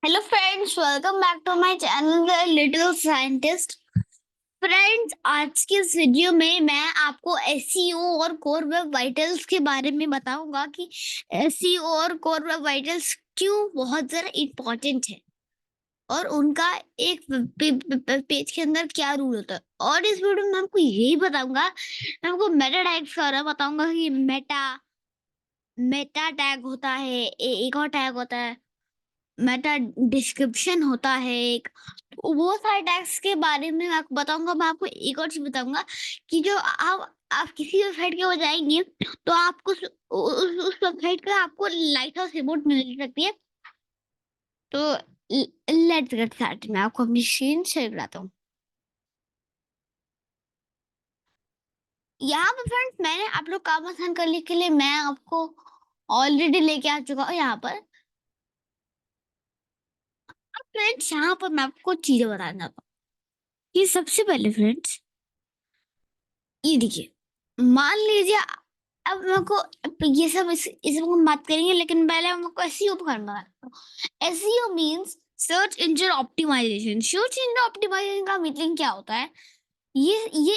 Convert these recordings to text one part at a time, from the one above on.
Hello friends, welcome back to my channel the little scientist. Friends, आज के इस video में मैं आपको एसईओ और कोर वेब वाइटल्स के बारे में बताऊंगा कि एसईओ और कोर वेब वाइटल्स क्यों बहुत ज़्यादा इम्पोर्टेंट है और उनका एक पेज के अंदर क्या रूल होता है। और इस वीडियो में मैं आपको यही बताऊंगा, मैं आपको मेटा टैग्स के बारे में बताऊंगा कि मेटा मेटा टैग होता है, एक और टैग होता है मेटा डिस्क्रिप्शन होता है एक। तो वो सारे टैग्स के बारे में मैं आपको बताऊंगा। मैं आपको एक और चीज बताऊंगा कि जो आप किसी वेबसाइट के वो जाएंगे तो आपको उस वेबसाइट का आपको लाइट हाउस रिपोर्ट मिल सकती है। तो लेट्स गेट स्टार्टेड। मैं आपको अपनी स्क्रीन शेयर कराता हूँ। यहाँ पर फ्रेंड्स, मैंने आप लोग काम आसान करने के लिए मैं आपको ऑलरेडी लेके आ चुका हूँ यहाँ पर। अब फ्रेंड्स, यहाँ पर मैं आपको चीजें बताना चाहता हूँ। ये सबसे पहले फ्रेंड्स, ये देखिए, मान लीजिए अब मेरे को ये सब इस हम बात करेंगे, लेकिन पहले हम लोग को एसईओ करना है। SEO means search engine optimisation. Search engine optimisation का मीनिंग क्या होता है? ये ये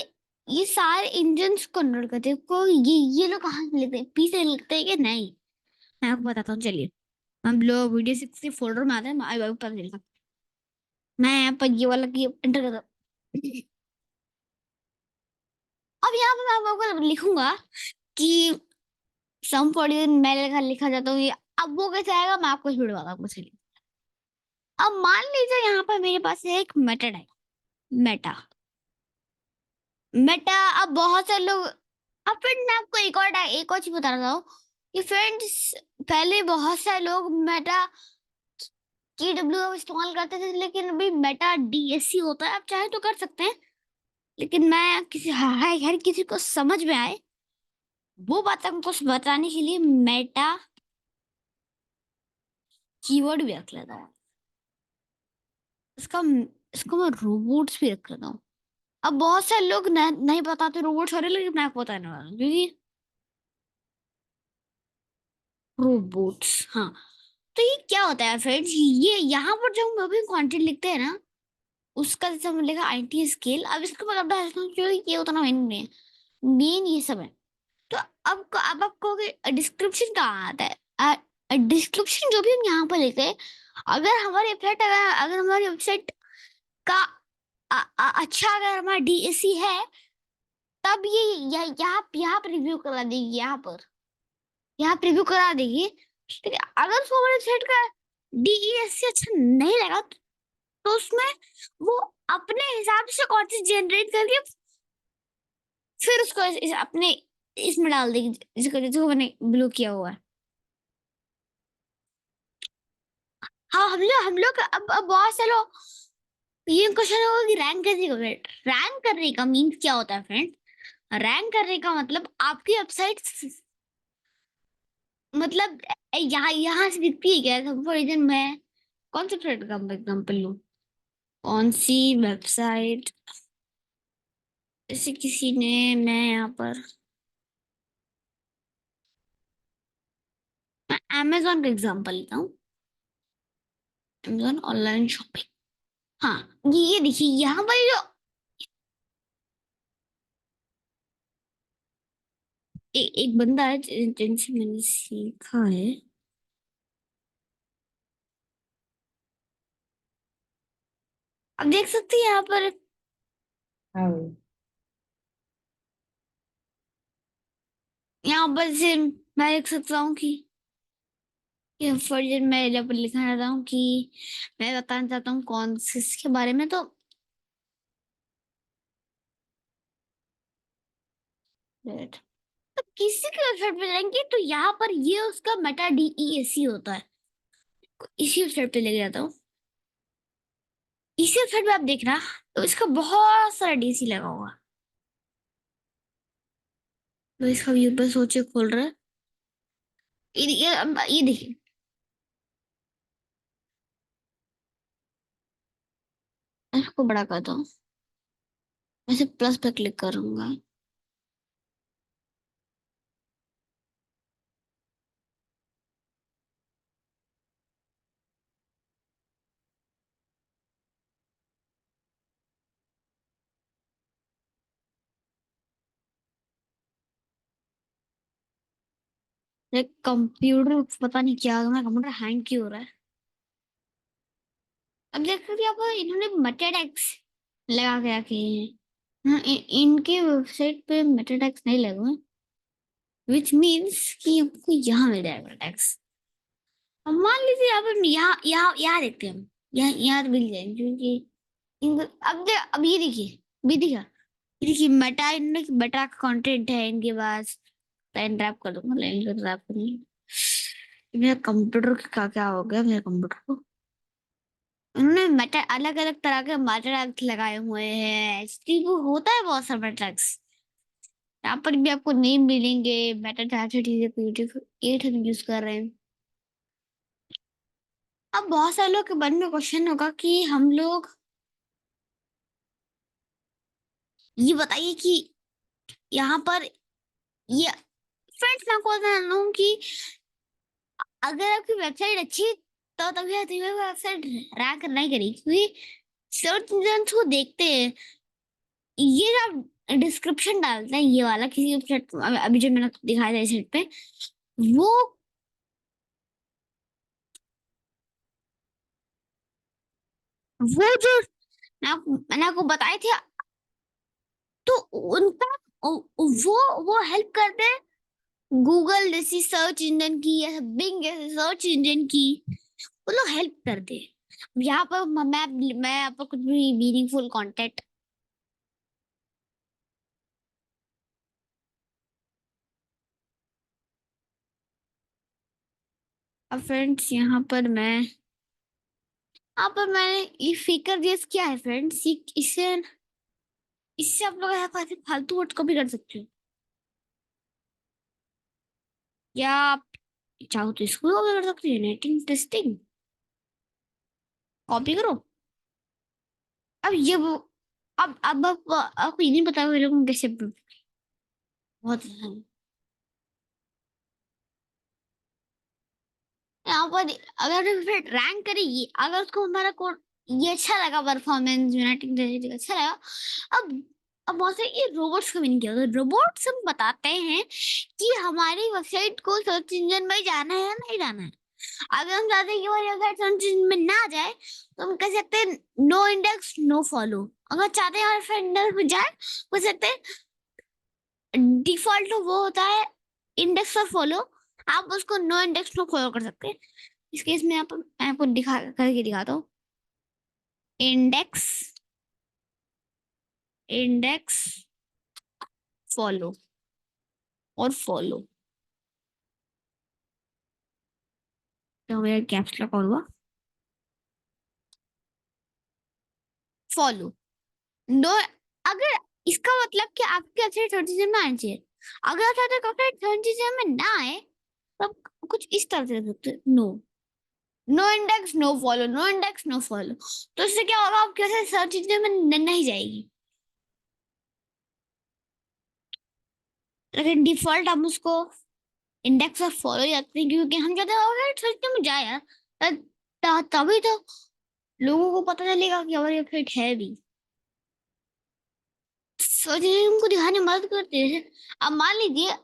ये सारे इंजन्स कन्वर्ट करते हैं को ये लोग कहाँ से लेते हैं? पी से लेते हैं कि नहीं? मैं आपको बताता हूँ, चलिए। हम लोग वीडियो 6 के फोल्डर में आते हैं, आई पता चलेगा। मैं यहाँ पर ये वाला की एंटर करता हूँ। अब यहाँ पे मैं आपको लिखूंगा कि सम फॉर मैं लिखा जाता हूँ ये। अब वो कैसे आएगा मैं आपको वीडियो बताऊंगा, चलिए। अब मान लीजिए यहाँ पर मेरे पास है एक मेथड है, मेटा मेटा। अब बहुत सारे लोग, अब फिर मैं आपको एक और चीज बता रहा हूँ कि फ्रेंड्स, पहले बहुत सारे लोग मेटा की डब्ल्यू इस्तेमाल करते थे, लेकिन अभी मेटा डीएससी होता है। आप चाहे तो कर सकते हैं, लेकिन मैं हर किसी को समझ में आए वो बात हमको बताने के लिए मेटा कीवर्ड भी रख लेता हूँ। इसका इसको मैं रोबोट्स भी रख लेता हूँ। अब बहुत सारे लोग नहीं बताते रोबोट्स, अरे लेकिन मैं आपको बताने वाला हूँ क्योंकि रोबोट्स, हाँ। तो ये क्या होता है फ्रेंड्स, ये यहाँ पर जब हम अभी कंटेंट लिखते हैं ना, उसका जैसे हम लिखा आईटी स्केल। अब इसका मतलब बता देता हूँ क्योंकि ये उतना मेन नहीं है, मेन ये सब है। तो अब आप कहोगे डिस्क्रिप्शन कहाँ आता है? डिस्क्रिप्शन जो भी हम यहाँ पर लिखते हैं, अगर हमारी वेबसाइट का अच्छा, अगर हमारा डीएससी है, तब ये यहाँ पर रिव्यू करा देगी। यहाँ प्रीव्यू करा देगी। ठीक है, अगर उसको हमारे वेबसाइट का डीईएससी अच्छा नहीं लगा तो उसमें वो अपने हिसाब से कंटेंट जनरेट करके फिर उसको अपने इसमें डाल देगी, जिसको मैंने ब्लू किया हुआ है। हाँ, हम लोग अब बहुत से लोग, ये क्वेश्चन होगा कि रैंक कैसे करें। रैंक करने का मीन्स क्या होता है फ्रेंड? रैंक करने का मतलब आपकी वेबसाइट, मतलब यहाँ यहाँ से दिखती है क्या? फॉर एग्जाम्पल मैं कौन सी वेबसाइट का एग्जाम्पल लूँ? कौन सी वेबसाइट? जैसे किसी ने, मैं यहाँ पर मैं अमेजोन का एग्जांपल लेता हूँ। Amazon online shopping. हाँ, ये देखिए यहाँ पर जो एक बंदा है जिनसे मैंने सीखा है। अब देख सकते हैं यहाँ पर, हाँ, यहाँ पर से मैं देख सकता हूँ कि ये फर्जन मैं जब लिखना चाहता हूँ कि मैं बताना चाहता हूँ कौन से इसके बारे में। तो wait, तो किसी की वेबसाइट पे जाएंगे तो यहाँ पर ये उसका मेटा डीईएससी होता है। इसी वेबसाइट पे लेके जाता हूँ। इसी वेबसाइट पे आप देखना, तो इसका बहुत सारा डीसी लगा हुआ। तो इसका व्यू पर सोचे खोल रहा है। ये देखिए, इसको बड़ा करता हूँ। ऐसे प्लस पे क्लिक करूंगा। कंप्यूटर पता नहीं क्या हो रहा, कंप्यूटर हैंग क्यों हो रहा है। अब देख रहे यहाँ पर इन्होंने मेटाडेक्स लगा के रखे हैं। हाँ, इनके वेबसाइट पे मेटाडेक्स नहीं लगे हुए, विच मीन्स कि हमको यहाँ मिल जाएगा टैक्स। अब मान लीजिए यहाँ पर यहाँ यहाँ देखते हैं हम, यहाँ तो मिल जाएंगे क्योंकि इनको अब ये देखिए, भी दिखा, ये देखिए मेटा का कंटेंट है इनके पास। लाइन ड्रैप कर दूंगा, लाइन को ड्रैप करनी। मेरा कंप्यूटर का क्या हो गया मेरे कंप्यूटर को। उन्होंने मेटा अलग अलग तरह के मेटा लगाए हुए हैं, वो होता है बहुत सारा मेटा। यहाँ पर भी आपको नेम मिलेंगे, मेटा एट हम यूज कर रहे हैं। अब बहुत सारे लोग के मन में क्वेश्चन होगा कि हम लोग ये बताइए कि यहाँ पर ये फ्रेंड्स मैं आपको बता रहा हूँ कि अगर आपकी वेबसाइट अच्छी तो तभी आपकी वेबसाइट रैंक नहीं करेगी, क्योंकि सर्च इंजन को देखते हैं ये जो डिस्क्रिप्शन डालते हैं ये वाला किसी वेबसाइट, अभी जो मैंने दिखाया था इस साइट पे, वो वो जो मैंने आपको बताए थे, तो उनका वो हेल्प करते हैं गूगल जैसी सर्च इंजन की या बिंग जैसे सर्च इंजन की, वो लोग हेल्प करते हैं। यहाँ पर मैं यहाँ पर कुछ भी मीनिंगफुल कंटेंट। अब फ्रेंड्स यहाँ पर मैंने ये फिकर दिस किया है फ्रेंड्स, ये इससे इससे आप लोग यहाँ पर फालतू वर्ड कॉपी कर सकते हो, या आप चाहो तो इसको कॉपी कर सकते हो, नेटिंग टेस्टिंग कॉपी करो। अब ये वो अब आपको ये नहीं पता मेरे को कैसे बहुत यहाँ पर अगर फिर रैंक करेगी, अगर उसको हमारा कोड ये अच्छा लगा, परफॉर्मेंस यूनाइटिंग अच्छा लगा। अब अब बहुत से ये रोबोट्स का भी नहीं किया, रोबोट्स हम बताते हैं कि हमारी वेबसाइट को सर्च इंजन में जाना है या नहीं जाना है। अगर हम चाहते हैं कि हमारी वेबसाइट सर्च इंजन में ना जाए तो हम कह सकते हैं नो इंडेक्स नो फॉलो। अगर चाहते हैं हमारे इंडेक्स में जाए कह सकते हैं डिफॉल्ट वो होता है इंडेक्स और फॉलो, आप उसको नो इंडेक्स नो फॉलो कर सकते हैं। इस केस में मैं आपको दिखा करके दिखाता हूँ। इंडेक्स इंडेक्स फॉलो और फॉलो, तो मेरा कैप्स लॉक हुआ फॉलो नो। अगर इसका मतलब कि आपके अच्छे सर्च इंजन में आना चाहिए, अगर आप चाहते हैं कि सर्च इंजन में ना आए तो आप कुछ इस तरह से कर सकते हैं, no no index no follow, no index no follow. तो इससे क्या होगा, आपके सर्च इंजन में नहीं जाएगी। लेकिन डिफॉल्ट हम उसको इंडेक्स और फॉलो करते हैं क्योंकि हम चाहते हैं सर्च में जाए यार, तभी तो लोगों को पता चलेगा कि हमारी वेबसाइट है भी, सर्च इंजन हमको दिखाने में मदद करते हैं। अब मान लीजिए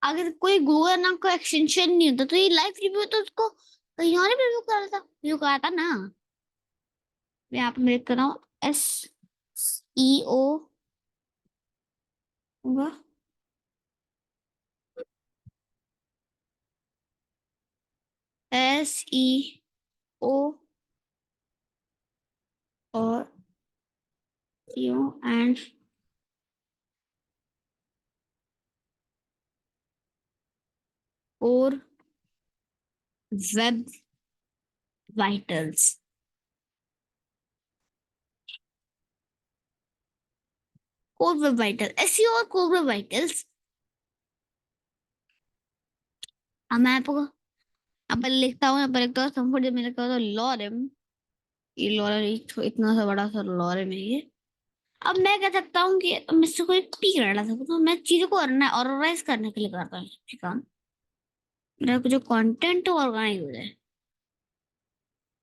अगर कोई गूगल नाम का एक्सटेंशन नहीं होता तो ये लाइव रिव्यू तो उसको कहीं और भी रिव्यू कराता ना। मैं यहाँ पे मेरे कर रहा हूँ SEO होगा, SEO और एंड और web vitals. Core web vital SEO और कोर वेब वाइटल्स। अब मैं आपको अब लिखता हूँ, यहाँ पर लिखता हूँ संफर्ट जब मैंने कहा था लॉरेम, ये लॉरेम इतना सा बड़ा सा लॉरेम है ये। अब मैं कह सकता हूँ कि मैं इससे कोई पी डाला सकता हूँ, मैं चीजों को ऑर्गेनाइज करने के लिए करता हूँ ये काम, मेरा जो कंटेंट ऑर्गेनाइज हो जाए।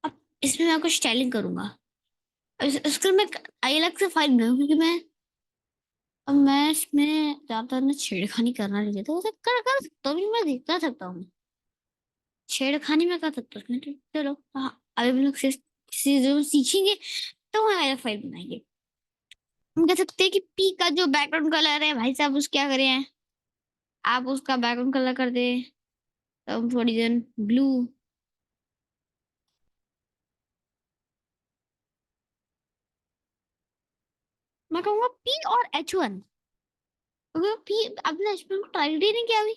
अब इसमें मैं कुछ स्टाइलिंग करूंगा, इसके लिए मैं अलग से फाइल बनाऊँ क्योंकि अब मैं इसमें ज्यादा ना छेड़खानी करना नहीं चाहता, उसे कर सकता हूँ, मैं दिखा सकता हूँ। छेड़खानी में कर सकते हैं उसमें, चलो हाँ। अभी हम लोग जरूर सीखेंगे तो हमारा फाइल बनाएंगे। हम कह सकते हैं कि पी का जो बैकग्राउंड कलर है भाई साहब, उस क्या करें, आप उसका बैकग्राउंड कलर कर दे, तो हम थोड़ी देर ब्लू। मैं कहूंगा पी और H1, क्योंकि पी आपने H1 को टारगेट ही नहीं किया अभी।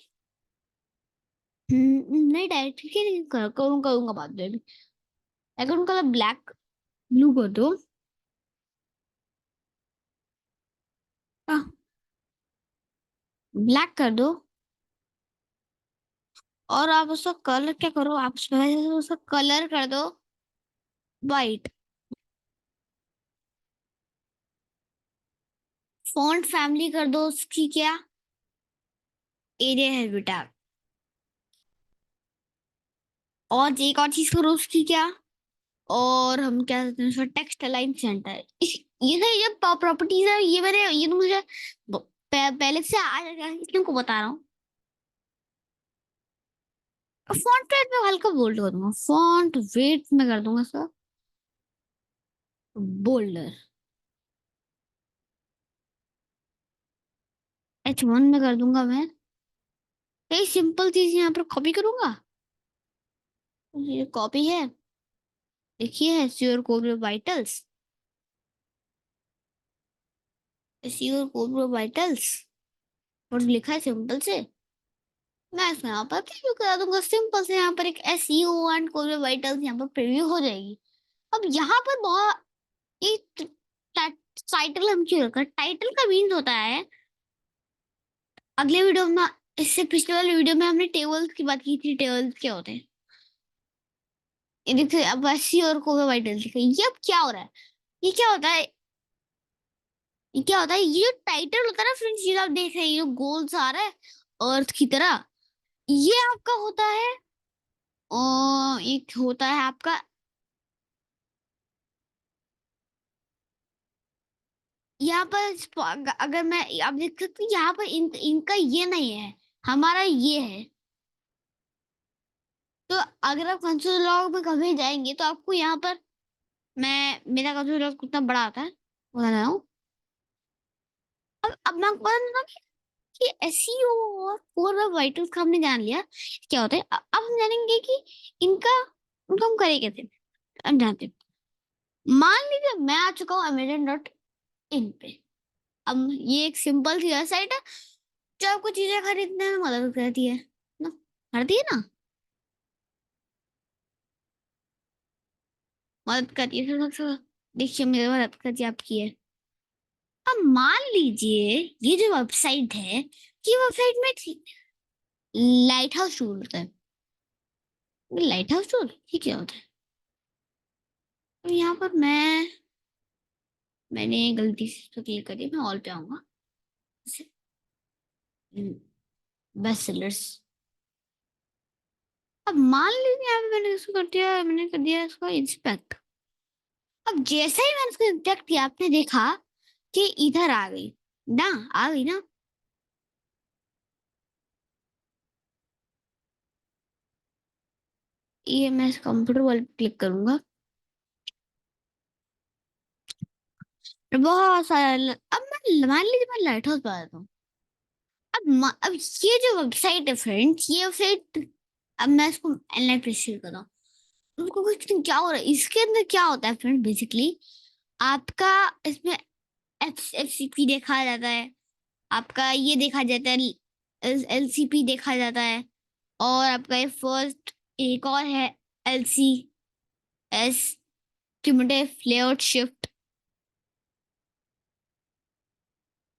नहीं डायरेक्ट करूंगा बाद में भी। बैकग्राउंड कलर ब्लैक, ब्लू कर दो। ब्लैक कर दो। और आप उसका कलर क्या करो, आप उसका कलर कर दो वाइट। फॉन्ट फैमिली कर दो उसकी क्या, एरिया है बेटा। और एक और चीज करो उसकी क्या, और हम क्या कहते हैं उसका, टेक्स्ट अलाइन सेंटर। ये ना, ये प्रॉपर्टीज है, ये मैंने, ये तो मुझे पहले से आ जाएगा, इसलिए को बता रहा हूँ। फॉन्ट वेट में हल्का बोल्ड कर दूंगा, फॉन्ट वेट में कर दूंगा सर बोल्डर। H1 में कर दूंगा मैं। यही सिंपल चीज यहाँ पर कॉपी करूंगा। ये कॉपी है, देखिए sure code vitals, sure code vitals और लिखा है सिंपल से। मैं इसमें यहाँ पर प्रीव्यू करा दूंगा सिंपल से, यहाँ पर एक SEO एंड कोड वाइटल्स यहाँ पर प्रीव्यू हो जाएगी। अब यहाँ पर बहुत, ये टाइटल हम क्यों रखा, टाइटल का मीन्स होता है, अगले वीडियो में, इससे पिछले वाले वीडियो में हमने टेबल्स की बात की थी, टेबल्स क्या होते हैं। ये देखिए अब SEO और कोड वाइटल्स लिखा है। ये अब क्या हो रहा है, ये क्या होता है, ये क्या होता है, ये जो टाइटल होता है ना फ्रेंड्स, ये आप देख रहे हैं, ये जो गोल्स आ रहा है अर्थ की तरह, ये आपका होता है, और एक होता है आपका, यहाँ पर अगर मैं, आप देख सकते हैं यहाँ पर इनका ये नहीं है, हमारा ये है। तो अगर आप कंसोल लॉग में कभी जाएंगे तो आपको यहाँ पर, मैं, मेरा कंसोल लॉग कितना बड़ा आता है बता रहा हूँ। अब मैं आपको बता दूं कि SEO और कोर वेब वाइटल्स का हमने जान लिया क्या होता है। अब हम जानेंगे कि इनका, उनको हम करें कैसे। हम जानते हैं, मान लीजिए मैं आ चुका हूँ Amazon.in पे। अब ये एक सिंपल सी वेबसाइट है जो आपको चीजें खरीदने में मदद करती है ना, करती है ना, मदद करती है देखिए मेरी मदद करती है, आपकी है। अब मान लीजिए ये जो वेबसाइट है, ये वेबसाइट में लाइट हाउस टूल होता है। लाइट हाउस टूल ये क्या होता है, तो यहाँ पर मैंने गलती से तो क्लिक करी, मैं ऑल पे आऊंगा, बेस्ट सेलर्स। अब मान लीजिए यहाँ पे मैंने इसको कर दिया, मैंने कर दिया इसको इंस्पेक्ट। अब जैसे ही मैंने इसको इंस्पेक्ट किया, आपने देखा कि इधर आ गई ना, आ गई ना। ये मैं इस कंप्यूटर वाले पे क्लिक करूंगा, बहुत सारा अब मैं मान लीजिए मैं लाइट हाउस बना देता हूँ। अब ये जो वेबसाइट है फ्रेंड्स, ये वेबसाइट, अब मैं इसको एनालाइज प्रेशर कर रहा हूँ, उनको कुछ क्या हो रहा है इसके अंदर, क्या होता है फ्रेंड बेसिकली, आपका इसमें FCP देखा जाता है, आपका ये देखा जाता है, LCP देखा जाता है, और आपका ये फर्स्ट एक और है LCS, क्यूमुलेटिव लेआउट शिफ्ट,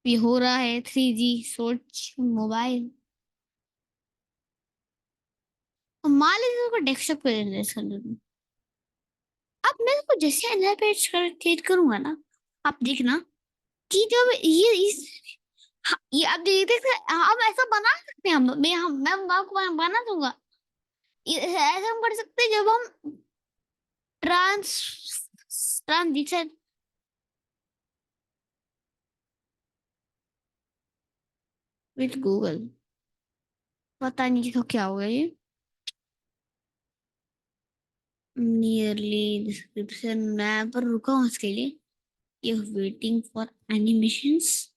ये हो रहा है 3G सोच मोबाइल। और मान लीजिए उसको डेस्कटॉप पे एनालाइज कर दूँ, अब मैं इसको जैसे एनालाइज कर क्रिएट करूंगा ना, आप देखना कि जब ये इस, हाँ, ये आप देख देख हम ऐसा बना सकते हैं, मैं आपको बना दूंगा। ये ऐसा हम कर सकते हैं जब हम ट्रांस ट्रांजिशन विद गूगल, पता नहीं तो क्या होगा ये। नियरली डिस्क्रिप्शन मैं पर रुका हूँ इसके लिए। ये वेटिंग फॉर एनिमेशंस।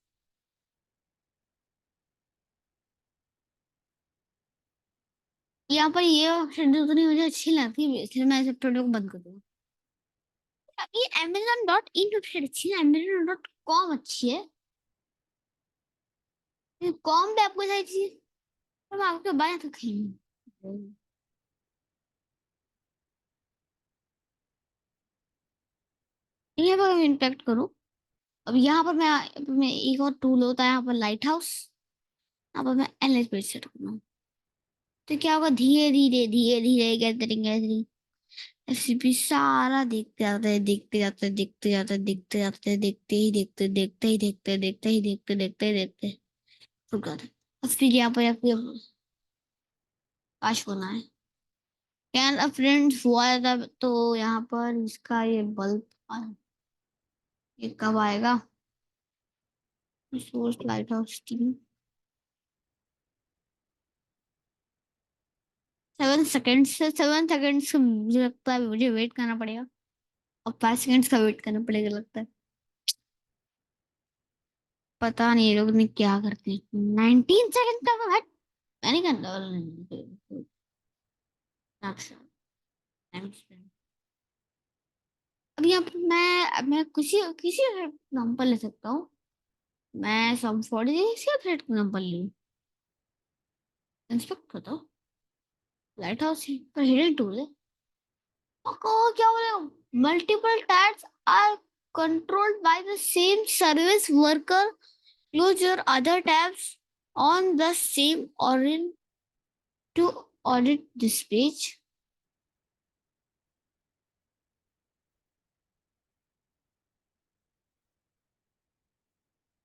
यहाँ पर ये ऑप्शन जो उतनी मुझे अच्छी लगती है इसलिए मैं इस प्रोडक्ट को बंद कर दूँ। ये Amazon.in वेबसाइट अच्छी है, Amazon.com अच्छी है। कॉम पे आपको सारी चीज तो आपके बाएं तो कहीं यहाँ पर मैं इम्पैक्ट करूँ। अब यहाँ पर मैं एक और टूल होता है यहाँ पर लाइट हाउस। यहाँ पर मैं एनालाइज पेज सेट करूँ तो क्या होगा, धीरे धीरे गैदरिंग गैदरिंग एससीपी सारा देखते जाते हैं देखते ही देखते रुक जाते हैं। और फिर यहाँ पर आपको काश होना है कैन अ फ्रेंड्स हुआ था तो यहाँ पर इसका ये बल्ब ये कब आएगा। Source light house team 7 seconds मुझे लगता है मुझे वेट करना पड़ेगा। और 5 सेकेंड्स का वेट करना पड़ेगा लगता है। पता नहीं ये लोग ने क्या करते हैं 19 सेकेंड का हट। मैं नहीं करना। अच्छा, अब यहाँ पर मैं किसी किसी एग्जाम्पल ले सकता हूँ। मैं सम 40 किसी थ्रेड एग्जाम्पल लूँ। इंस्पेक्ट करता हूँ लाइट हाउस पर हिडन टूल है। आपको क्या बोले multiple tabs are controlled by the same service worker. Close your other tabs on the same origin to audit this page.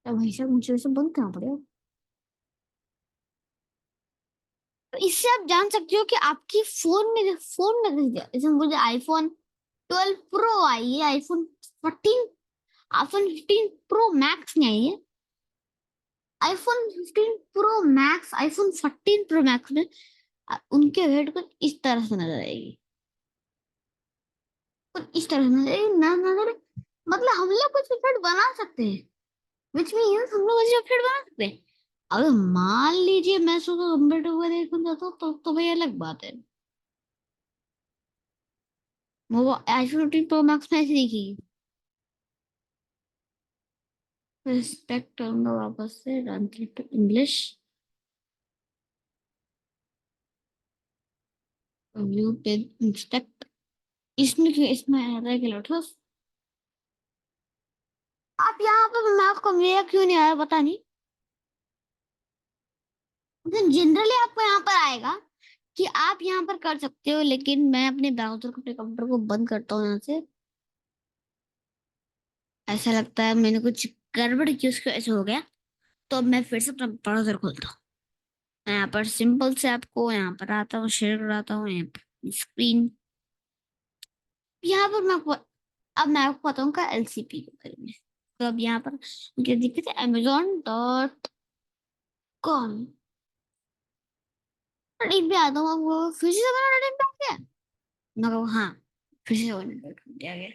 तो भाई साहब मुझे इसे बंद करना पड़ेगा। तो इससे आप जान सकते हो कि आपकी फोन में जैसे मुझे आईफोन 12 प्रो आई है, आईफोन 15 प्रो मैक्स नहीं आई है। IPhone 15 pro max iPhone 14 pro max में उनके वेट कुछ इस तरह से नजर आएगी। कुछ इस तरह से नजर आएगी ना नजर। मतलब हम लोग कुछ वेबसाइट बना सकते हैं। विच मीन्स हम लोग कुछ वेबसाइट बना सकते हैं। अगर मान लीजिए मैं सुबह कंप्यूटर को देखना चाहता हूँ तो भाई अलग बात है। वो आईफोन 15 प्रो मैक्स में ऐसी दिखेगी। रिस्पेक्ट करूंगा वापस से translate to English. View page inspect. इसमें आ रहा है कि लोटस। आप यहाँ पे मैं आपको मेरा क्यों नहीं आया पता नहीं। जनरली आपको यहाँ पर आएगा कि आप यहाँ पर कर सकते हो लेकिन मैं अपने ब्राउजर को अपने कंप्यूटर को बंद करता हूँ यहाँ से। ऐसा लगता है मैंने कुछ गड़बड़ की उसको ऐसे हो गया। तो अब मैं फिर से अपना ब्राउजर खोलता हूँ। मैं यहाँ पर सिंपल से आपको यहाँ पर आता हूँ शेयर कराता हूँ यहाँ पर स्क्रीन। यहाँ पर अब मैं आपको बताऊंगा एलसीपी के बारे में। तो अब यहाँ पर मुझे दिखे थे Amazon.com। इन पे आता हूँ आपको फिर से मेरा इन पे आ गया। मैं कहूँ हाँ फिर से $1 आ गया। ये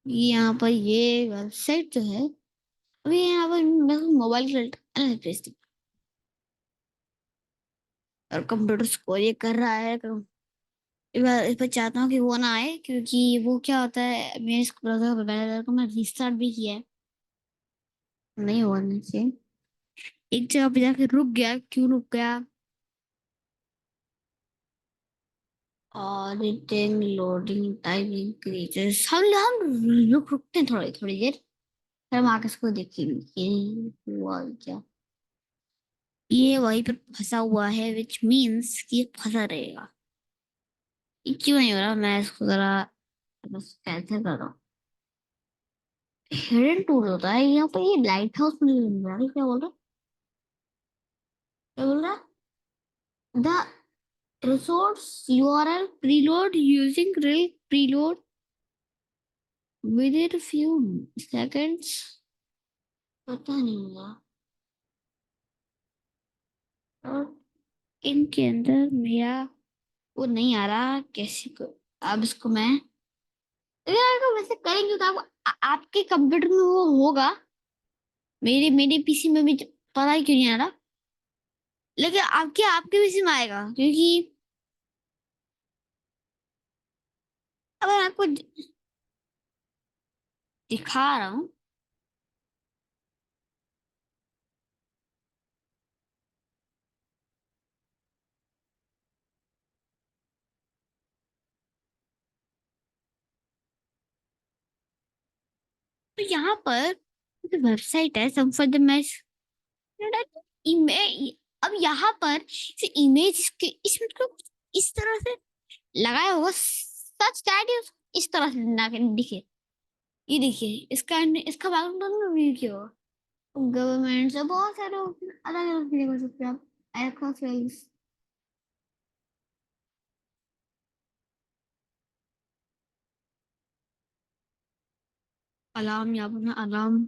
यहाँ पर ये वेबसाइट जो है अभी यहाँ पर मैं मोबाइल भेजती और कंप्यूटर स्कोर ये कर रहा है। इस पर चाहता हूँ कि वो ना आए क्योंकि वो क्या होता है मेरे इस ब्राउज़र को मैं रिस्टार्ट भी किया है। नहीं हुआ नीचे एक जगह पे जाके रुक गया। क्यों रुक गया। ऑडिटिंग लोडिंग टाइम इंक्रीजेस हम रुकते हैं थोड़ी थोड़ी देर। फिर हम आगे इसको देखेंगे कि हुआ क्या। ये वहीं पर फंसा हुआ है विच मीन्स कि ये फंसा रहेगा। ये क्यों नहीं हो रहा मैं इसको जरा बस कैंसिल कर रहा हूँ। हिडन टूल होता है यहाँ पर। ये लाइट हाउस मुझे मिल रहा है क्या बोल रहा है। क्या बोल रहा है the resource URL preload using rel preload within a few seconds। पता नहीं हुआ। और इनके अंदर मेरा वो नहीं आ रहा कैसे को। अब इसको मैं यार तो वैसे करेंगे तो आपके कंप्यूटर में वो होगा। मेरे मेरे पीसी में भी पता ही क्यों नहीं आ रहा। लेकिन आपके आपके पीसी में आएगा क्योंकि अब मैं आपको दिखा रहा हूँ। तो यहाँ पर वेबसाइट है सम फॉर द मैच। अब यहाँ पर इमेज के इसमें तो इस तरह से लगाया होगा सच दैट इस तरह से ना दिखे। ये देखिए इसका इसका बैकग्राउंड में व्यू किया होगा। गवर्नमेंट से बहुत सारे अलग अलग चीजें कर सकते हैं आप। एयरक्राफ्ट अलार्म, यहाँ पर मैं अलार्म।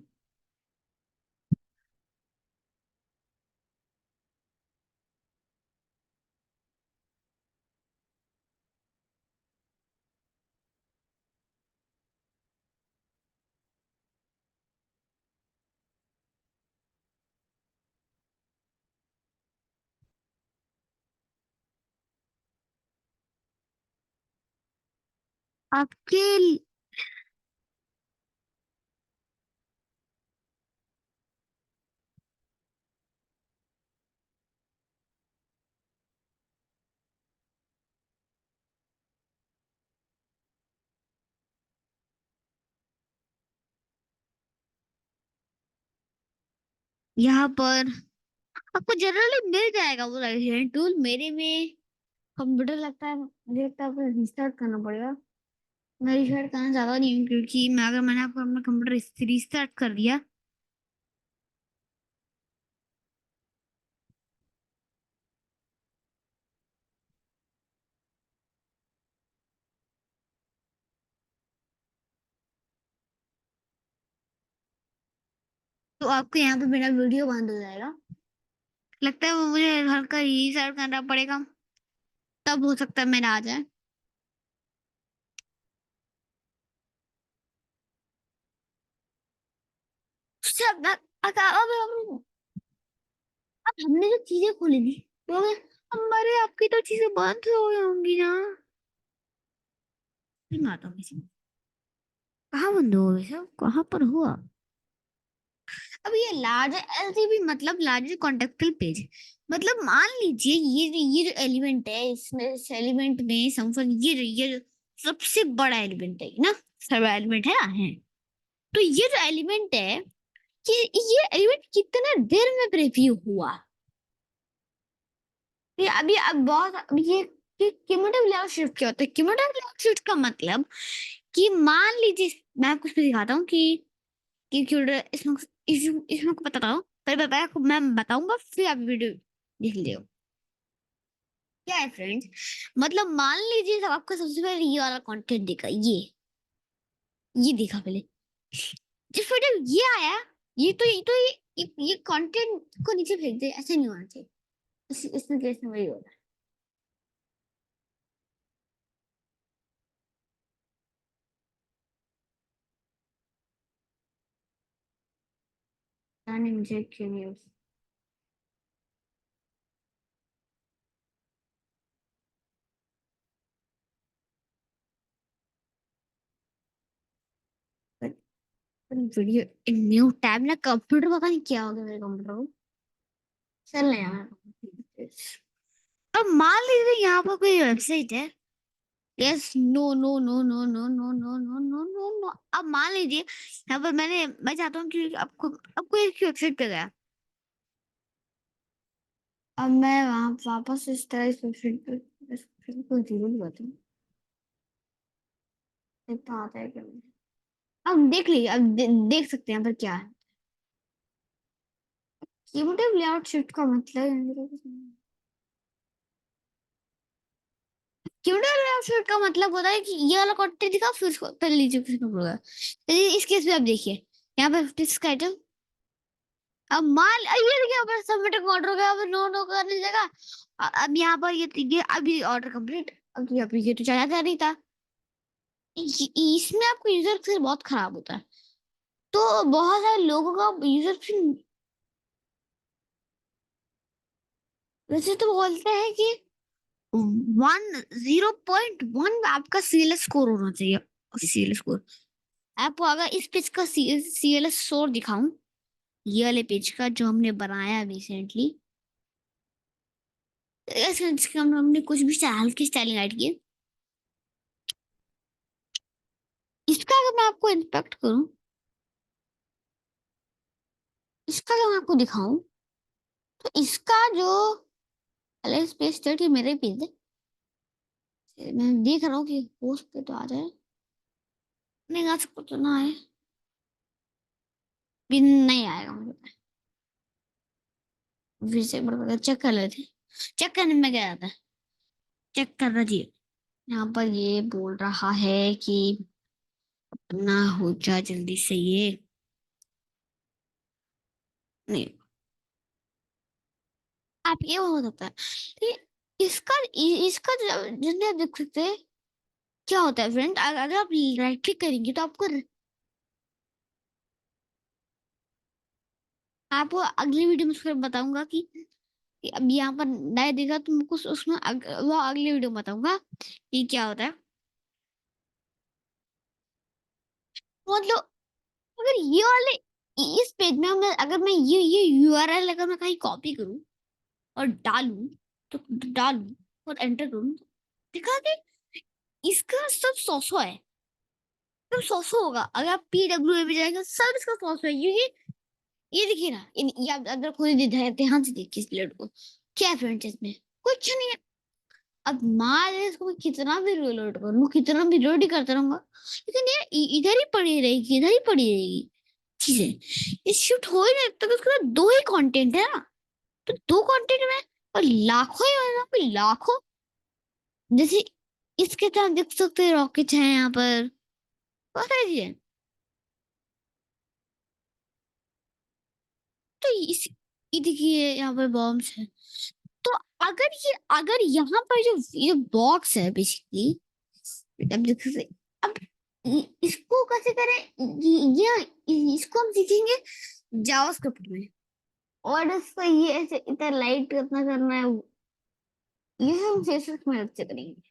आपके यहाँ पर आपको जनरली मिल जाएगा वो राइट हैंड टूल। मेरे में कंप्यूटर लगता है, मुझे लगता है रिस्टार्ट करना पड़ेगा। मैं रिस्टार्ट करना चाहता नहीं हूँ क्योंकि मैं अगर मैंने आपको अपना कंप्यूटर रिस्टार्ट कर दिया तो आपको यहाँ पे मेरा वीडियो बंद हो जाएगा। लगता है वो मुझे हल्का रीस्टार्ट करना पड़ेगा, तब हो सकता है मेरा आ जाए। उससे अब हमने जो चीजें खोली थी तो हमारे आपकी तो चीजें बंद हो गई होंगी ना। नहीं आता किसी कहाँ बंद हो गई सब, कहाँ पर हुआ। अब ये लार्ज एलसीबी मतलब लार्ज कॉन्टेक्टल पेज। मतलब मान लीजिए ये जो एलिमेंट है इसमें, इस एलिमेंट में समवन ये जो सबसे बड़ा एलिमेंट है ना, सब एलिमेंट है। तो ये जो एलिमेंट है ये एलिमेंट कितना देर में प्रीव्यू हुआ। ये अभी अब बहुत अब ये क्यूमुलेटिव लेआउट शिफ्ट क्या होता है। क्यूमुलेटिव लेआउट शिफ्ट का मतलब कि मान लीजिए मैं आपको इसमें दिखाता हूँ कि क्यूमुलेटिव इसमें इसमें आपको बताता हूँ। पहले बताया मैं बताऊंगा फिर आप वीडियो देख लियो। क्या है फ्रेंड्स, मतलब मान लीजिए सब आपको सबसे पहले ये वाला कंटेंट दिखा, ये देखा पहले। जिस पर जब ये आया ये कंटेंट को नीचे फेंक दे, ऐसे नहीं होना चाहिए। इसमें केस में वही होगा। जाने मुझे क्यों नहीं वीडियो न्यू टैब ना, कंप्यूटर पता नहीं क्या हो गया मेरे कंप्यूटर को। चल नहीं यार। अब मान लीजिए यहाँ पर कोई वेबसाइट है। Yes, no no no no no no no no no no no. अब मान लीजिए यहाँ पर मैं चाहता हूँ कि आपको एक वेबसाइट पे गया। अब मैं वहां वापस इस तरह इस वेबसाइट पे इस वेबसाइट को जरूर बताऊँ। देखता आता है क्या मुझे। अब देख लीजिए, अब देख सकते हैं यहाँ पर क्या है। कीबोर्ड लेआउट शिफ्ट का मतलब ट्यूटोरियल वेबसाइट का मतलब होता है कि ये वाला कंटेंट दिखा फिर उसको पहले लीजिए फिर होगा। इस केस में आप देखिए यहाँ पर 50 का आइटम। अब ये देखिए यहाँ पर सबमिट ऑर्डर हो गया, अब नो नो करने की जगह अब यहाँ पर ये अभी ऑर्डर कंप्लीट। अब ये तो चला जा नहीं था। इसमें आपका यूजर फिर बहुत खराब होता है। तो बहुत सारे लोगों का यूजर फिर वैसे तो बोलते हैं कि 0.1 आपका सीएलएस स्कोर होना चाहिए। सीएलएस स्कोर आपको अगर इस पेज का सीएलएस स्कोर दिखाऊं, ये वाले पेज का जो हमने बनाया रिसेंटली, ऐसे हमने कुछ भी हल्की स्टाइलिंग ऐड की, इसका अगर मैं आपको इंस्पेक्ट करूं, इसका अगर मैं आपको दिखाऊं, तो इसका जो एलेक्स पेज स्टेट, ये मेरे पेज है, मैं देख रहा हूँ कि पोस्ट पे तो आ जाए, नहीं आ सकता तो ना आए, भी नहीं आएगा मुझे पता है। फिर से एक बार चेक कर लेते, चेक करने में क्या आता है, चेक कर रही। यहाँ पर ये बोल रहा है कि अपना हो जा जल्दी से ये, नहीं आप ये हो सकता है। इसका इसका जिसमें आप देख सकते हैं क्या होता है फ्रेंड, अगर आप राइट क्लिक करेंगे तो आपको अगली वीडियो में फिर बताऊंगा कि अब यहाँ पर नया देखा तो मुझको उसमें वो अगली वीडियो में बताऊंगा कि क्या होता है। मतलब अगर ये वाले इस पेज में अगर मैं ये यूआरएल अगर मैं कहीं कॉपी करूं और डालूं, तो डालूं और एंटर करूं, तो दिखा दे इसका सब 100 है, सब 100 होगा। अगर आप पीडब्ल्यू में जाएगा सब इसका 100 है, ये देखिए ना, ये आप अगर खुद ध्यान से देखिए इस प्लेट को, क्या फ्रेंड्स इसमें कुछ नहीं है। अब मान लीजिए इसको मैं कितना भी रिलोड करूँ, कितना भी रिलोड ही करता रहूंगा, लेकिन ये इधर ही पड़ी रहेगी, इधर ही पड़ी रहेगी चीजें, ये शिफ्ट हो ही नहीं, तक उसके बाद दो ही कंटेंट है ना, तो दो कंटेंट में और लाखों ही है ना, कोई लाखों, जैसे इसके तरह देख सकते हैं रॉकेट है यहाँ पर, बहुत सारी चीजें। तो ये देखिए यहाँ पर बॉम्ब्स है। तो अगर यहाँ पर जो ये बॉक्स है बेसिकली, अब देख सकते, अब इसको कैसे करें, इसको हम सीखेंगे जावास्क्रिप्ट में, और इसको ये ऐसे इतना लाइट कितना करना है, ये हम CSS में मदद से करेंगे।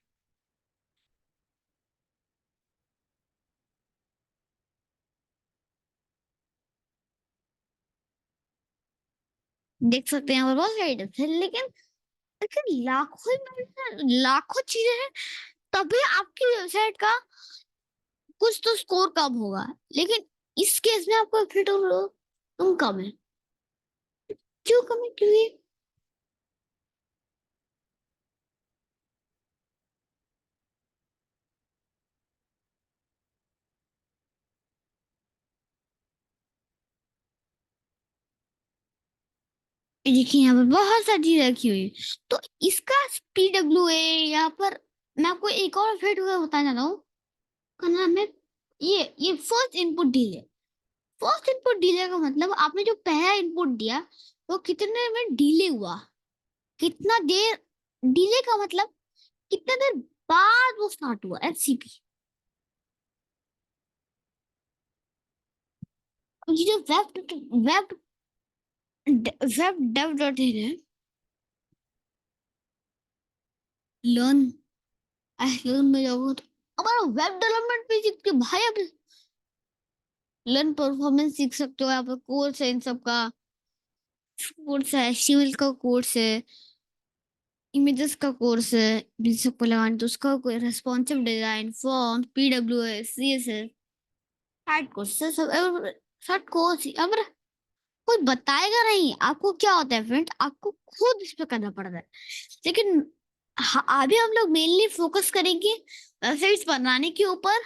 देख सकते हैं यहाँ पर बहुत सारी टिप्स है, लेकिन लेकिन लाखों चीजें हैं, तभी आपकी वेबसाइट का कुछ तो स्कोर कम होगा, लेकिन इस केस में आपको फिट तुम कम है, क्यों कम है, क्योंकि देखिए यहाँ पर बहुत सारी चीजें रखी हुई है। तो इसका PWA यहाँ पर मैं आपको एक और फिट बताना चाहता हूँ, का नाम है ये first input delay. First input delay का मतलब आपने जो पहला इनपुट दिया वो कितने में डिले हुआ, कितना देर, डिले का मतलब कितना देर बाद वो स्टार्ट हुआ FCP। ये जो web web dev dot in है, लर्न लर्न में जाओगे तो हमारा वेब डेवलपमेंट पे सीख के भाई, अब लर्न परफॉर्मेंस सीख सकते हो, यहाँ पर कोर्स है इन सब का, कोर्स है HTML का कोर्स है, इमेजेस का कोर्स है, इन सबको लगाने तो उसका कोई responsive design, form, PWA, CSS, site course सब शॉर्ट कोर्स। अब कोई बताएगा नहीं आपको क्या होता है फ्रेंड, आपको खुद इस पे करना पड़ता है। लेकिन अभी हम लोग मेनली फोकस करेंगे वेबसाइट्स बनाने के ऊपर।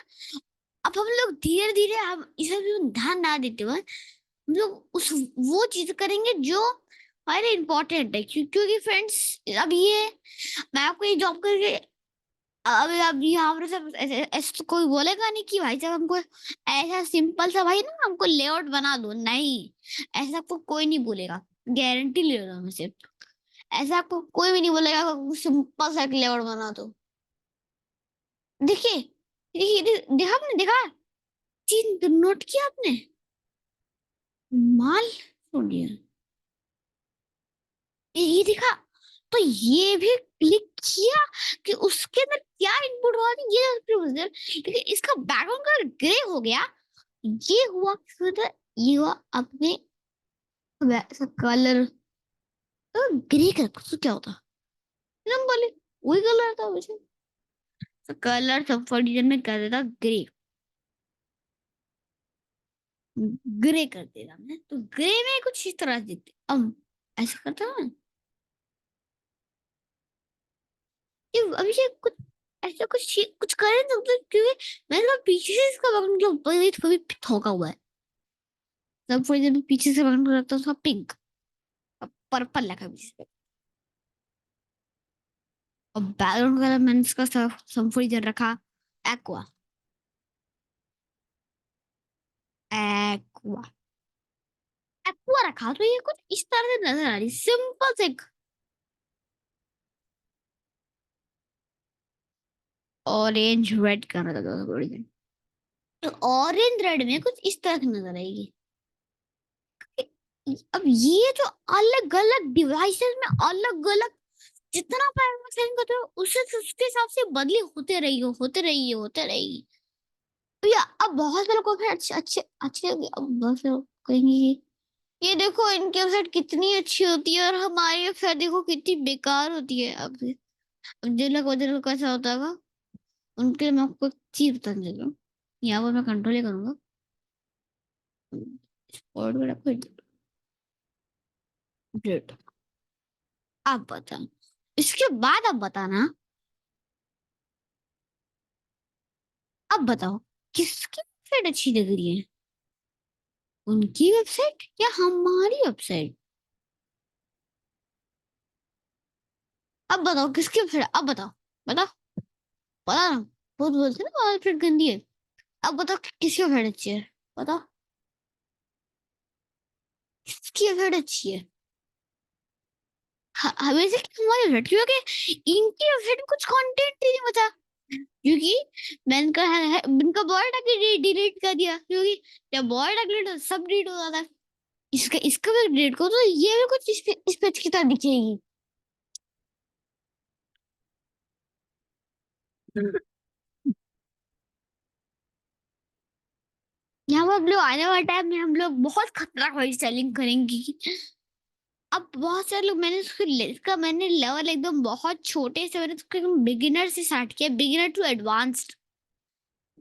अब हम लोग धीरे धीरे हम इसे भी ध्यान ना देते हुए हम लोग उस वो चीज करेंगे जो हमारे इम्पोर्टेंट है, क्योंकि फ्रेंड्स अब ये मैं आपको ये जॉब करके, अब यहाँ पर सब ऐसे ऐसे तो कोई बोलेगा नहीं कि भाई साहब हमको ऐसा सिंपल सा भाई ना हमको लेआउट बना दो, नहीं, ऐसा आपको कोई नहीं बोलेगा, गारंटी ले रहा हूँ मैं सिर्फ, ऐसा आपको कोई भी नहीं बोलेगा सिंपल सा एक लेआउट बना दो। देखिए देखा आपने, देखा 3 नोट किया आपने, माल छोड़िए, ये देखा, तो ये भी क्लिक किया कि उसके अंदर क्या इनपुट हुआ था, ये प्रोसीजर, लेकिन इसका बैकग्राउंड कलर ग्रे हो गया, ये हुआ ये हुआ अपने कलर, तो ग्रे कलर तो क्या होता, हम बोले वही कलर था वैसे, तो कलर सब फॉर्टीजन में कर देता ग्रे, ग्रे कर देगा मैं, तो ग्रे में कुछ इस तरह से दिखते, अब ऐसा करता हूँ कि अभी ये कुछ ऐसा कुछ कर नहीं सकते, क्योंकि मैंने कहा पीछे से इसका बटन के ऊपर ही कभी ठोका हुआ है, सब थोड़ी देर में पीछे से बटन को रखता हूँ, उसका पिंक और पर्पल लगा पीछे से, और बैकग्राउंड कलर मैंने इसका सब थोड़ी देर रखा एक्वा, एक्वा, एक्वा रखा, तो ये कुछ इस तरह से नजर आ रही, सिंपल से ऑरेंज रेड कर रहा था थोड़ी देर, तो ऑरेंज रेड में कुछ इस तरह की नजर आएगी, अब ये जो अलग अलग डिवाइसेस में अलग अलग जितना पैरामीटर सेंड करते हो उसके हिसाब से बदली होते रही हो, होते रही है, होते रहेगी, तो या अब बहुत से लोग को फिर अच्छे अच्छे अच्छे अब बहुत से लोग कहेंगे कि ये देखो इनकी वेबसाइट कितनी अच्छी होती है और हमारी वेबसाइट देखो कितनी बेकार होती है, अब जिन लोग कैसा होता है उनके लिए मैं आपको एक चीज बताने चल रहा हूँ, यहाँ पर मैं कंट्रोल ही करूंगा, और फिर आपको ग्रेट, आप बताओ, इसके बाद आप बताना, अब बताओ किसकी वेबसाइट अच्छी लग रही है, उनकी वेबसाइट या हमारी वेबसाइट, अब बताओ किसकी वेबसाइट, अब बताओ, बताओ, पता ना, बहुत बोलते हैं ना वेबसाइट गंदी है, अब बताओ किसकी वेबसाइट अच्छी है, बताओ किसकी वेबसाइट अच्छी है, वैसे हमारी वेबसाइट, क्योंकि इनकी वेबसाइट में कुछ कंटेंट ही नहीं बचा, क्योंकि मैंने कहा है इनका बॉय टैग डिलीट कर दिया, क्योंकि जब बॉय टैग डिलीट सब डिलीट हो जाता है, इसका इसका भी डिलीट करो तो ये भी कुछ इस पेज की तरह दिखेगी, यहाँ पर हम लोग आने वाले टाइम में हम लोग बहुत खतरनाक वाली सेलिंग करेंगे, अब बहुत सारे लोग, मैंने इसका मैंने लेवल एकदम बहुत छोटे से, मैंने इसको एकदम बिगिनर से स्टार्ट किया, बिगिनर टू एडवांस्ड,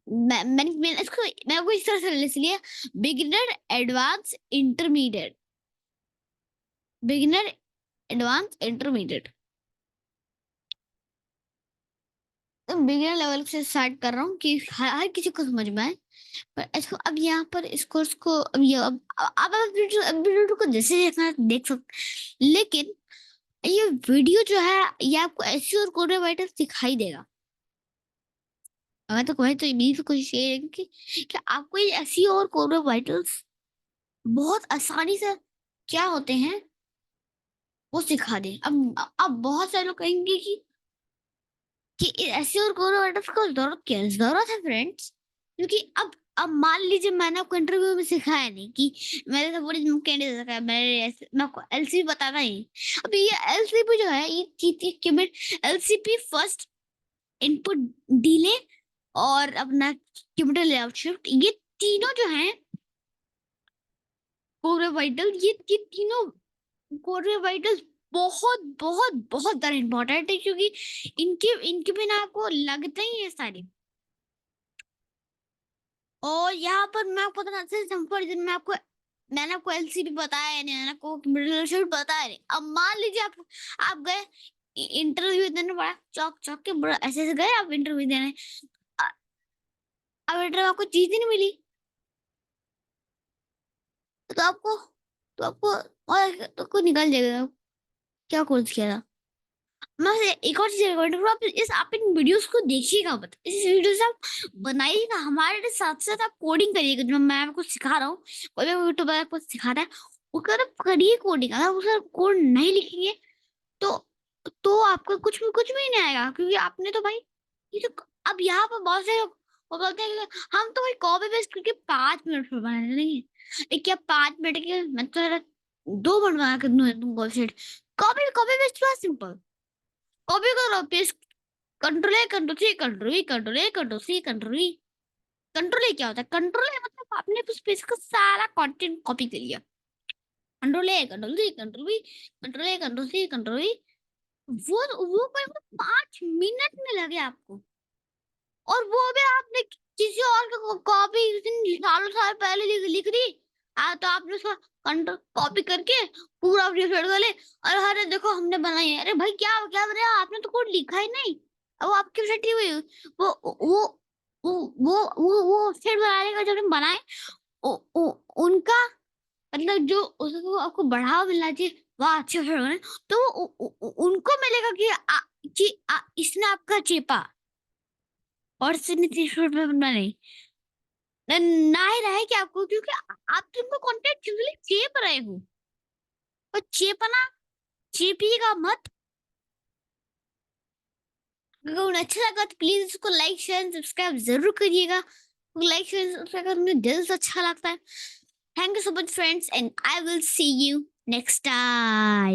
मैंने इसको मैं को इस तरह से लिस्ट लिया, beginner advance intermediate, beginner advance intermediate, तो बिगिनर लेवल से स्टार्ट कर रहा हूँ कि हर किसी को समझ में आए, पर इसको अब यहाँ पर इस कोर्स को अब ये अब वीडियो को जैसे देखना है, देख सकते, लेकिन ये वीडियो जो है ये आपको एसईओ और कोड राइटर सिखाई देगा, मैं तो वही तो मेरी तो कोशिश ये है कि आपको ये एसईओ और कोड राइटर्स बहुत आसानी से क्या होते हैं वो सिखा दे, अब बहुत सारे लोग कहेंगे कि एसईओ और कोड राइटर्स को जरूरत क्या है, जरूरत है फ्रेंड्स, क्योंकि अब मान लीजिए मैंने आपको इंटरव्यू में सिखाया नहीं कि मैंने सब पूरी कैंडिडेट सिखाया, मैं आपको एलसीपी बताना ही, अब ये एलसीपी जो है ये चीज एलसीपी फर्स्ट इनपुट डिले और अपना कंप्यूटर लेआउट शिफ्ट, ये तीनों जो हैं कोर वाइटल, ये तीनों कोर वाइटल बहुत बहुत बहुत ज्यादा इंपॉर्टेंट है, क्योंकि इनके इनके बिना आपको लगता ही है सारी, और यहाँ पर मैं आपको बताना सिंपल, दिन में आपको मैंने आपको एलसीबी बताया है नहीं, मैंने आपको कंप्यूटर शिफ्ट बताया नहीं, अब मान लीजिए आप गए इंटरव्यू देने, बड़ा चौक चौक के बड़ा ऐसे ऐसे गए आप इंटरव्यू देने, अ- अब इंटरव्यू आपको चीज ही नहीं मिली, तो आपको तो आपको और तो को निकल जाएगा, क्या कोर्स किया था, मैं एक और चीज रिकमेंड करूँ, आप इन वीडियोस को देखिएगा, मत इस वीडियो से आप बनाइएगा, हमारे साथ साथ आप कोडिंग करिएगा, जो मैं आपको सिखा रहा हूँ, कोई भी यूट्यूबर आपको सिखाता है उसका आप करिए कोडिंग, अगर उसका कोड नहीं लिखेंगे तो आपको कुछ भी नहीं आएगा, क्योंकि आपने तो भाई ये तो, अब यहाँ पर बहुत से वो बोलते हैं कि हम तो भाई कॉपी पेस्ट करके 5 मिनट में बना लेंगे। एक क्या 5 मिनट के मैं तो 2 मिनट बना कर दूं तुमको वेबसाइट। कॉपी कॉपी पेस्ट बहुत सिंपल। कॉपी करो paste, control A control C control V control A control C control V. Control A क्या होता है? कंट्रोल ए मतलब आपने उस पेज का सारा कंटेंट कॉपी कर लिया। Control A control C control V control A control C control V. वो कोई 5 मिनट में लगे आपको। और वो भी आपने किसी और का कॉपी सालों साल पहले लिख दी। तो आपने उसका कंट्रोल कॉपी करके पूरा रिफर कर ले। अरे अरे देखो हमने बनाई है। अरे भाई क्या क्या बनाया? आपने तो कोड लिखा ही नहीं। अब वो आपकी वेबसाइट हुई। वो वो वो वेबसाइट बनाने का जब हम बनाए उनका मतलब जो उसको आपको बढ़ावा मिलना चाहिए वाह अच्छे से बने। तो उनको मिलेगा कि इसने आपका चेपा और सिग्नेचर में बनना नहीं। ना ही रहे कि आपको, क्योंकि आप तुमको कंटेंट सिंपली चेप रहे हो। और चेपना चेपिएगा मत। अगर उन्हें अच्छा लगा तो प्लीज इसको लाइक शेयर सब्सक्राइब जरूर करिएगा। लाइक शेयर सब्सक्राइब करने में दिल से अच्छा लगता है। Thank you so much friends and I will see you next time.